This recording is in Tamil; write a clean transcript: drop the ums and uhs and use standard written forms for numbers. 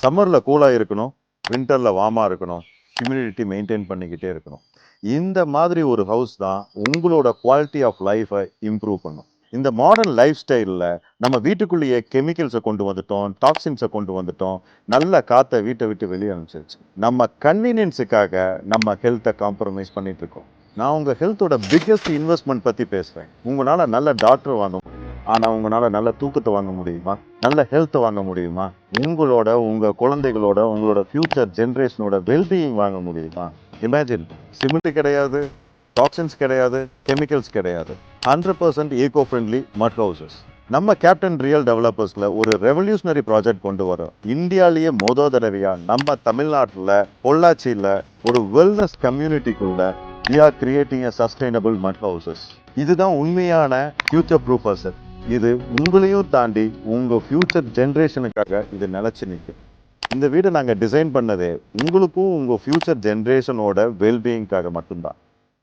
சம்மரில் கூலாக இருக்கணும், வின்டரில் வார்மாக இருக்கணும், ஹியூமிடிட்டி மெயின்டைன் பண்ணிக்கிட்டே இருக்கணும். இந்த மாதிரி ஒரு ஹவுஸ் தான் உங்களோட குவாலிட்டி ஆஃப் லைஃப்பை இம்ப்ரூவ் பண்ணும். இந்த மாடர்ன் லைஃப் ஸ்டைலில் நம்ம வீட்டுக்குள்ளேயே கெமிக்கல்ஸை கொண்டு வந்துட்டோம், டாக்ஸின்ஸை கொண்டு வந்துட்டோம், நல்ல காற்றை வீட்டை விட்டு வெளியே அனுப்பிச்சிருச்சு. நம்ம கன்வீனியன்ஸுக்காக நம்ம ஹெல்த்தை காம்ப்ரமைஸ் பண்ணிட்டு இருக்கோம். நான் உங்கள் ஹெல்த்தோட பிக்கெஸ்ட் இன்வெஸ்ட்மெண்ட் பற்றி பேசுகிறேன். உங்களால் நல்ல டாக்டர் வாங்க முடியும், ஆனால் உங்களால் நல்ல தூக்கத்தை வாங்க முடியுமா? நல்ல ஹெல்த்தை வாங்க முடியுமா? உங்கள் குழந்தைகளோட உங்களோட ஃபியூச்சர் ஜென்ரேஷனோட வெல்பீயிங் வாங்க முடியுமா? இமேஜின், சிமெண்ட் கிடையாது, டாக்ஸின்ஸ் கிடையாது, கெமிக்கல்ஸ் கிடையாது, 100% ஈகோ ஃப்ரெண்ட்லி மட் ஹவுசஸ். நம்ம கேப்டன் ரியல் டெவலப்பர்ஸில் ஒரு ரெவல்யூஷனரி ப்ராஜெக்ட் கொண்டு வரோம். இந்தியாவிலேயே தடவையாக நம்ம தமிழ்நாட்டில் பொள்ளாச்சியில் ஒரு wellness கம்யூனிட்டிக்குள்ள we are creating a sustainable mud houses. இதுதான் உண்மையான ஃபியூச்சர் ப்ரூஃப் அசெட். இது உங்களையும் தாண்டி உங்கள் ஃபியூச்சர் ஜென்ரேஷனுக்காக இது நிலச்சி நிற்கும். இந்த வீடை நாங்கள் டிசைன் பண்ணதே உங்களுக்கும் உங்கள் ஃபியூச்சர் ஜென்ரேஷனோட வெல்பீயிங்காக மட்டும்தான்.